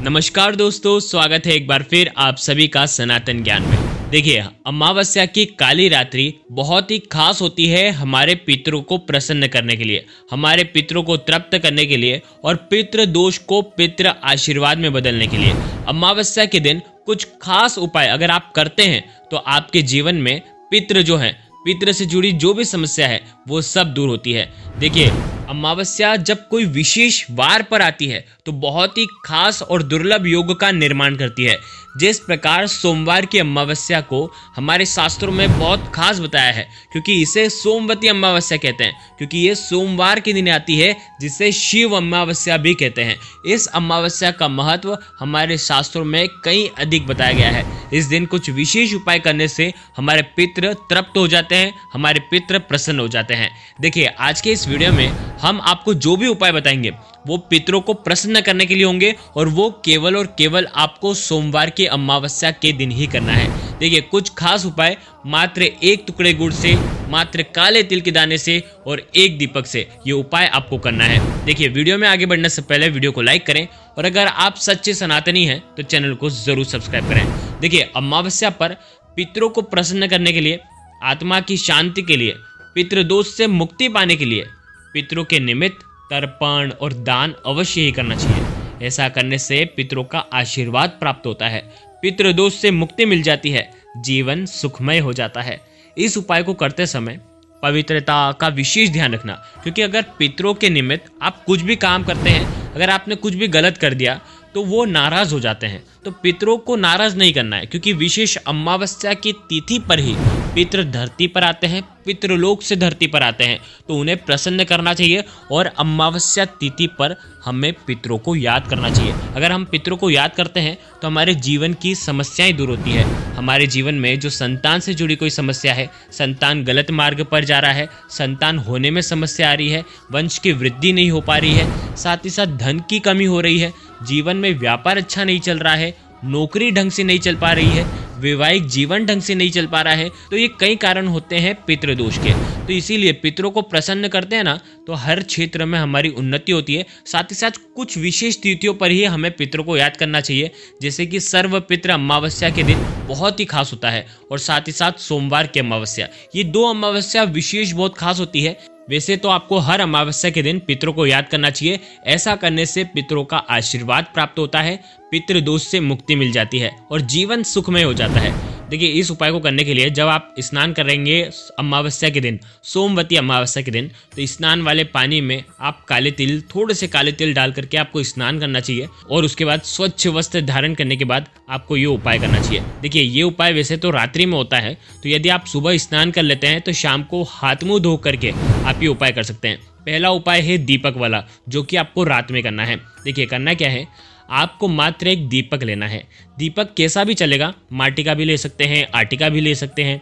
नमस्कार दोस्तों, स्वागत है एक बार फिर आप सभी का सनातन ज्ञान में। देखिए, अमावस्या की काली रात्रि बहुत ही खास होती है हमारे पितरों को प्रसन्न करने के लिए, हमारे पितरों को तृप्त करने के लिए और पितृ दोष को पितृ आशीर्वाद में बदलने के लिए। अमावस्या के दिन कुछ खास उपाय अगर आप करते हैं तो आपके जीवन में पितृ जो है, पितृ से जुड़ी जो भी समस्या है वो सब दूर होती है। देखिए, अमावस्या जब कोई विशेष वार पर आती है तो बहुत ही खास और दुर्लभ योग का निर्माण करती है। जिस प्रकार सोमवार की अमावस्या को हमारे शास्त्रों में बहुत खास बताया है, क्योंकि इसे सोमवती अमावस्या कहते हैं, क्योंकि ये सोमवार के दिन आती है, जिसे शिव अमावस्या भी कहते हैं। इस अमावस्या का महत्व हमारे शास्त्रों में कहीं अधिक बताया गया है। इस दिन कुछ विशेष उपाय करने से हमारे पितृ तृप्त हो जाते हैं, हमारे पितृ प्रसन्न हो जाते हैं। देखिए, आज के इस वीडियो में हम आपको जो भी उपाय बताएंगे वो पितरों को प्रसन्न करने के लिए होंगे और वो केवल और केवल आपको सोमवार की अमावस्या के दिन ही करना है। देखिए, कुछ खास उपाय मात्र एक टुकड़े गुड़ से, मात्र काले तिल के दाने से और एक दीपक से ये उपाय आपको करना है। देखिए, वीडियो में आगे बढ़ने से पहले वीडियो को लाइक करें और अगर आप सच्चे सनातनी हैं तो चैनल को जरूर सब्सक्राइब करें। देखिए, अमावस्या पर पितरों को प्रसन्न करने के लिए, आत्मा की शांति के लिए, पितृदोष से मुक्ति पाने के लिए पितरों के निमित्त तर्पण और दान अवश्य ही करना चाहिए। ऐसा करने से पितरों का आशीर्वाद प्राप्त होता है, पितृदोष से मुक्ति मिल जाती है, जीवन सुखमय हो जाता है। इस उपाय को करते समय पवित्रता का विशेष ध्यान रखना, क्योंकि अगर पितरों के निमित्त आप कुछ भी काम करते हैं, अगर आपने कुछ भी गलत कर दिया तो वो नाराज हो जाते हैं। तो पितरों को नाराज नहीं करना है, क्योंकि विशेष अमावस्या की तिथि पर ही पितृ धरती पर आते हैं, पितृलोक से धरती पर आते हैं, तो उन्हें प्रसन्न करना चाहिए और अमावस्या तिथि पर हमें पितरों को याद करना चाहिए। अगर हम पितरों को याद करते हैं तो हमारे जीवन की समस्याएं दूर होती है। हमारे जीवन में जो संतान से जुड़ी कोई समस्या है, संतान गलत मार्ग पर जा रहा है, संतान होने में समस्या आ रही है, वंश की वृद्धि नहीं हो पा रही है, साथ ही साथ धन की कमी हो रही है, जीवन में व्यापार अच्छा नहीं चल रहा है, नौकरी ढंग से नहीं चल पा रही है, वैवाहिक जीवन ढंग से नहीं चल पा रहा है, तो ये कई कारण होते हैं पितृदोष के। तो इसीलिए पितरों को प्रसन्न करते हैं ना, तो हर क्षेत्र में हमारी उन्नति होती है। साथ ही साथ कुछ विशेष तिथियों पर ही हमें पितरों को याद करना चाहिए, जैसे कि सर्व पितृ अमावस्या के दिन बहुत ही खास होता है और साथ ही साथ सोमवार की अमावस्या, ये दो अमावस्या विशेष बहुत खास होती है। वैसे तो आपको हर अमावस्या के दिन पितरों को याद करना चाहिए। ऐसा करने से पितरों का आशीर्वाद प्राप्त होता है, पितृदोष से मुक्ति मिल जाती है और जीवन सुखमय हो जाता है। देखिए, इस उपाय को करने के लिए जब आप स्नान करेंगे अमावस्या के दिन, सोमवती अमावस्या के दिन, तो स्नान वाले पानी में आप काले तिल, थोड़े से काले तिल डाल करके आपको स्नान करना चाहिए और उसके बाद स्वच्छ वस्त्र धारण करने के बाद आपको ये उपाय करना चाहिए। देखिए, ये उपाय वैसे तो रात्रि में होता है, तो यदि आप सुबह स्नान कर लेते हैं तो शाम को हाथ मुंह धो करके आप ये उपाय कर सकते हैं। पहला उपाय है दीपक वाला, जो कि आपको रात में करना है। देखिए, करना क्या है, आपको मात्र एक दीपक लेना है। दीपक कैसा भी चलेगा, माटी का भी ले सकते हैं, आटे का भी ले सकते हैं।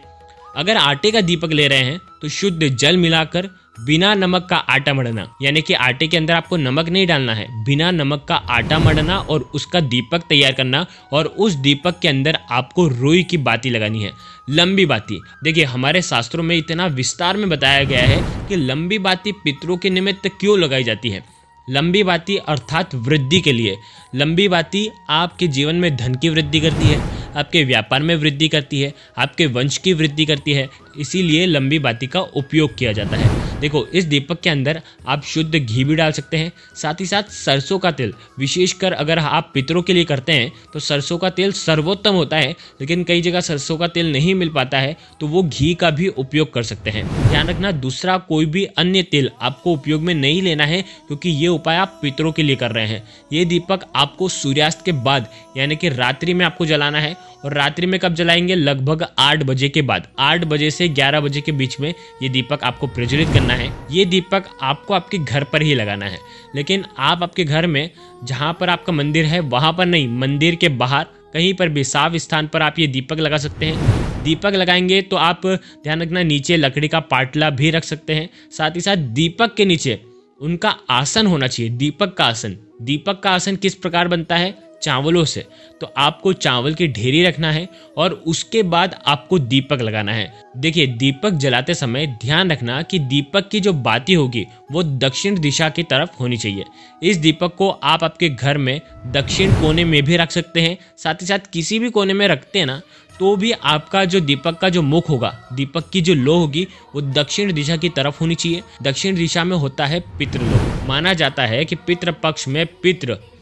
अगर आटे का दीपक ले रहे हैं तो शुद्ध जल मिलाकर बिना नमक का आटा मढ़ना, यानी कि आटे के अंदर आपको नमक नहीं डालना है, बिना नमक का आटा मढ़ना और उसका दीपक तैयार करना और उस दीपक के अंदर आपको रुई की बाती लगानी है, लंबी बाती। देखिए, हमारे शास्त्रों में इतना विस्तार में बताया गया है कि लंबी बाती पितरों के निमित्त क्यों लगाई जाती है। लंबी बाती अर्थात वृद्धि के लिए। लंबी बाती आपके जीवन में धन की वृद्धि करती है, आपके व्यापार में वृद्धि करती है, आपके वंश की वृद्धि करती है, इसीलिए लंबी बाती का उपयोग किया जाता है। देखो, इस दीपक के अंदर आप शुद्ध घी भी डाल सकते हैं, साथ ही साथ सरसों का तेल। विशेषकर अगर आप पितरों के लिए करते हैं तो सरसों का तेल सर्वोत्तम होता है, लेकिन कई जगह सरसों का तेल नहीं मिल पाता है तो वो घी का भी उपयोग कर सकते हैं। ध्यान रखना, दूसरा कोई भी अन्य तेल आपको उपयोग में नहीं लेना है, क्योंकि ये उपाय आप पितरों के लिए कर रहे हैं। ये दीपक आपको सूर्यास्त के बाद, यानी कि रात्रि में आपको जलाना है। और रात्रि में कब जलाएंगे, लगभग 8 बजे के बाद, 8 बजे से 11 बजे के बीच में ये दीपक आपको प्रज्वलित करना है। ये दीपक आपको आपके घर पर ही लगाना है, लेकिन आप आपके घर में जहाँ पर आपका मंदिर है वहाँ पर नहीं, मंदिर के बाहर कहीं पर भी साफ स्थान पर आप ये दीपक लगा सकते हैं। दीपक लगाएंगे तो आप ध्यान रखना, नीचे लकड़ी का पाटला भी रख सकते हैं। साथ ही साथ दीपक के नीचे उनका आसन होना चाहिए, दीपक का आसन। दीपक का आसन किस प्रकार बनता है, चावलों से, तो आपको चावल की ढेरी रखना है और उसके बाद आपको दीपक लगाना है। देखिए, दीपक जलाते समय ध्यान रखना कि दीपक की जो बाती होगी वो दक्षिण दिशा की तरफ होनी चाहिए। इस दीपक को आप आपके घर में दक्षिण कोने में भी रख सकते हैं, साथ ही साथ किसी भी कोने में रखते हैं ना तो भी आपका जो दीपक का जो मुख होगा, दीपक की जो लो होगी वो दक्षिण दिशा की तरफ होनी चाहिए। दक्षिण दिशा में होता है पितृलोक। माना जाता है कि पितृ पक्ष में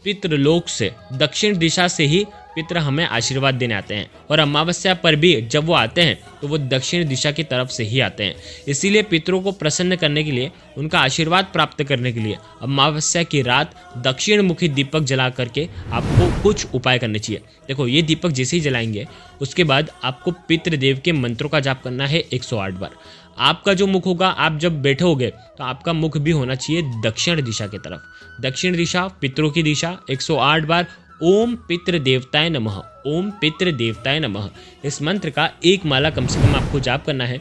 पितृलोक से दक्षिण दिशा से ही पितृ हमें आशीर्वाद देने आते हैं, और अमावस्या पर भी जब वो आते हैं तो वो दक्षिण दिशा की तरफ से ही आते हैं। इसीलिए पितरों को प्रसन्न करने के लिए, उनका आशीर्वाद प्राप्त करने के लिए अमावस्या की रात दक्षिण मुखी दीपक जला करके आपको कुछ उपाय करने चाहिए। देखो, ये दीपक जैसे ही जलाएंगे उसके बाद आपको पितृदेव के मंत्रों का जाप करना है 108 बार। आपका जो मुख होगा, आप जब बैठे होगे तो आपका मुख भी होना चाहिए दक्षिण दिशा की तरफ। दक्षिण दिशा पितरों की दिशा। 108 बार ओम पितृ देवताय नमः, ओम पितृ देवताय नमः। इस मंत्र का एक माला कम से कम आपको जाप करना है।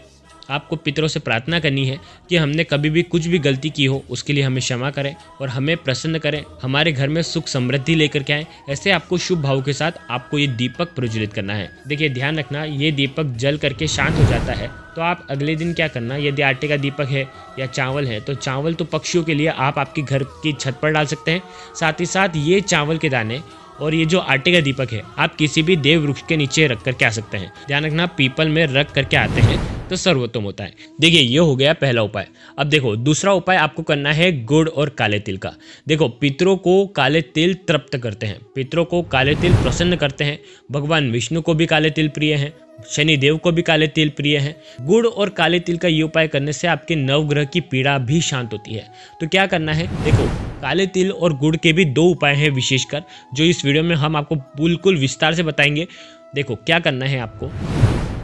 आपको पितरों से प्रार्थना करनी है कि हमने कभी भी कुछ भी गलती की हो उसके लिए हमें क्षमा करें और हमें प्रसन्न करें, हमारे घर में सुख समृद्धि लेकर के आए। ऐसे आपको शुभ भाव के साथ आपको ये दीपक प्रज्वलित करना है। देखिए, ध्यान रखना, ये दीपक जल करके शांत हो जाता है तो आप अगले दिन क्या करना, यदि आटे का दीपक है या चावल है तो चावल तो पक्षियों के लिए आप आपके घर की छत पर डाल सकते हैं। साथ ही साथ ये चावल के दाने और ये जो आटे का दीपक है आप किसी भी देव वृक्ष के नीचे रख करके आ सकते हैं। ध्यान रखना, पीपल में रख करके आते हैं तो सर्वोत्तम होता है। देखिए, ये हो गया पहला उपाय। अब देखो, दूसरा उपाय आपको करना है गुड़ और काले तिल का। देखो, पितरों को काले तिल तृप्त करते हैं, पितरों को काले तिल प्रसन्न करते हैं। भगवान विष्णु को भी काले तिल प्रिय हैं, शनि देव को भी काले तिल प्रिय हैं। गुड़ और काले तिल का ये उपाय करने से आपके नवग्रह की पीड़ा भी शांत होती है। तो क्या करना है, देखो, काले तिल और गुड़ के भी 2 उपाय हैं विशेषकर, जो इस वीडियो में हम आपको बिल्कुल विस्तार से बताएंगे। देखो, क्या करना है आपको,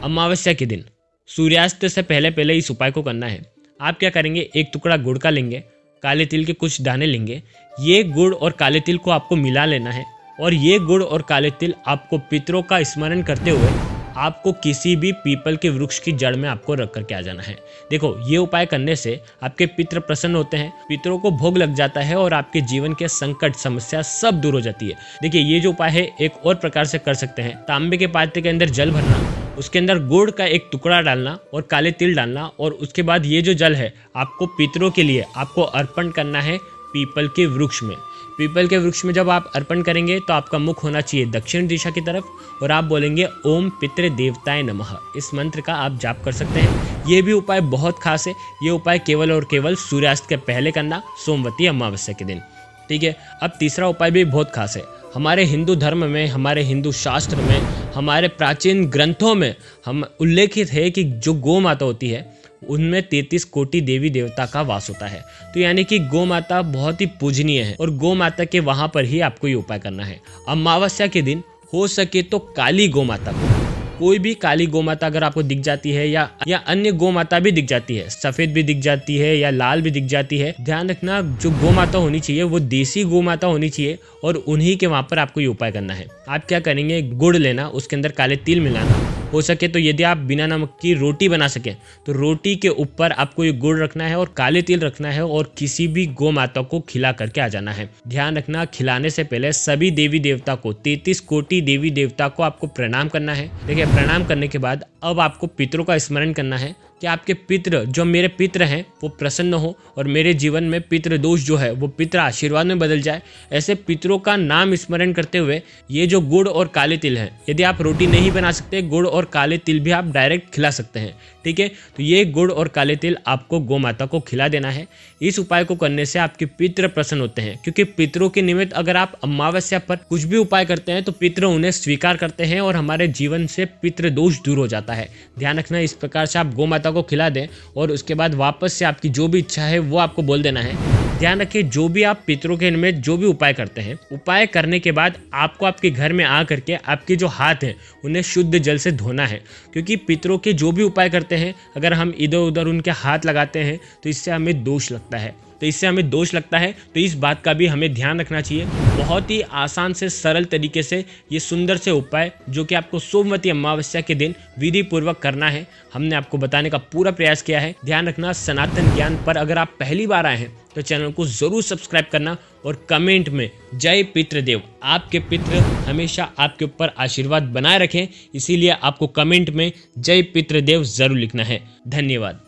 अमावस्या के दिन सूर्यास्त से पहले पहले इस उपाय को करना है। आप क्या करेंगे, एक टुकड़ा गुड़ का लेंगे, काले तिल के कुछ दाने लेंगे। ये गुड़ और काले तिल को आपको मिला लेना है और ये गुड़ और काले तिल आपको पितरों का स्मरण करते हुए आपको किसी भी पीपल के वृक्ष की जड़ में आपको रख करके आ जाना है। देखो, ये उपाय करने से आपके पितृ प्रसन्न होते हैं, पितरों को भोग लग जाता है और आपके जीवन के संकट समस्या सब दूर हो जाती है। देखिए, ये जो उपाय है एक और प्रकार से कर सकते हैं। तांबे के पात्र के अंदर जल भरना, उसके अंदर गुड़ का एक टुकड़ा डालना और काले तिल डालना, और उसके बाद ये जो जल है आपको पितरों के लिए आपको अर्पण करना है पीपल के वृक्ष में। पीपल के वृक्ष में जब आप अर्पण करेंगे तो आपका मुख होना चाहिए दक्षिण दिशा की तरफ और आप बोलेंगे ओम पितृ देवताय नमः। इस मंत्र का आप जाप कर सकते हैं। ये भी उपाय बहुत खास है। ये उपाय केवल और केवल सूर्यास्त के पहले करना, सोमवती अमावस्या के दिन। ठीक है। अब तीसरा उपाय भी बहुत खास है। हमारे हिंदू धर्म में, हमारे हिंदू शास्त्र में, हमारे प्राचीन ग्रंथों में हम उल्लेखित है कि जो गौ माता होती है उनमें 33 कोटि देवी देवता का वास होता है। तो यानी कि गौ माता बहुत ही पूजनीय है और गौ माता के वहां पर ही आपको ये उपाय करना है। अमावस्या के दिन हो सके तो काली गौ माता को, कोई भी काली गौ माता अगर आपको दिख जाती है या अन्य गौ माता भी दिख जाती है, सफेद भी दिख जाती है या लाल भी दिख जाती है, ध्यान रखना जो गौ माता होनी चाहिए वो देसी गौ माता होनी चाहिए और उन्हीं के वहां पर आपको ये उपाय करना है। आप क्या करेंगे, गुड़ लेना, उसके अंदर काले तिल मिलाना, हो सके तो यदि आप बिना नमक की रोटी बना सकें तो रोटी के ऊपर आपको ये गुड़ रखना है और काले तिल रखना है और किसी भी गौ माता को खिला करके आ जाना है। ध्यान रखना, खिलाने से पहले सभी देवी देवता को, 33 कोटि देवी देवता को आपको प्रणाम करना है। देखिए, प्रणाम करने के बाद अब आपको पितरों का स्मरण करना है कि आपके पितृ, जो मेरे पितृ हैं, वो प्रसन्न हो और मेरे जीवन में पितृ दोष जो है वो पितृ आशीर्वाद में बदल जाए। ऐसे पितरों का नाम स्मरण करते हुए ये जो गुड़ और काले तिल हैं, यदि आप रोटी नहीं बना सकते, गुड़ और काले तिल भी आप डायरेक्ट खिला सकते हैं। ठीक है। तो ये गुड़ और काले तिल आपको गौ माता को खिला देना है। इस उपाय को करने से आपके पितृ प्रसन्न होते हैं, क्योंकि पितरों के निमित्त अगर आप अमावस्या पर कुछ भी उपाय करते हैं तो पितृ उन्हें स्वीकार करते हैं और हमारे जीवन से पितृ दोष दूर हो जाता है। ध्यान रखना, इस प्रकार से आप गौ माता को खिला दें और उसके बाद वापस से आपकी जो भी इच्छा है वो आपको बोल देना है। ध्यान रखिए, जो भी आप पितरों के निमित्त जो भी उपाय करते हैं, उपाय करने के बाद आपको आपके घर में आ करके आपके जो हाथ हैं उन्हें शुद्ध जल से धोना है, क्योंकि पितरों के जो भी उपाय करते हैं अगर हम इधर उधर उनके हाथ लगाते हैं तो इससे हमें दोष लगता है। तो इससे हमें दोष लगता है, तो इस बात का भी हमें ध्यान रखना चाहिए। बहुत ही आसान से सरल तरीके से ये सुंदर से उपाय जो कि आपको सोमवती अमावस्या के दिन विधि पूर्वक करना है, हमने आपको बताने का पूरा प्रयास किया है। ध्यान रखना, सनातन ज्ञान पर अगर आप पहली बार आए हैं तो चैनल को जरूर सब्सक्राइब करना और कमेंट में जय पितृदेव, आपके पितृ हमेशा आपके ऊपर आशीर्वाद बनाए रखें, इसीलिए आपको कमेंट में जय पितृदेव जरूर लिखना है। धन्यवाद।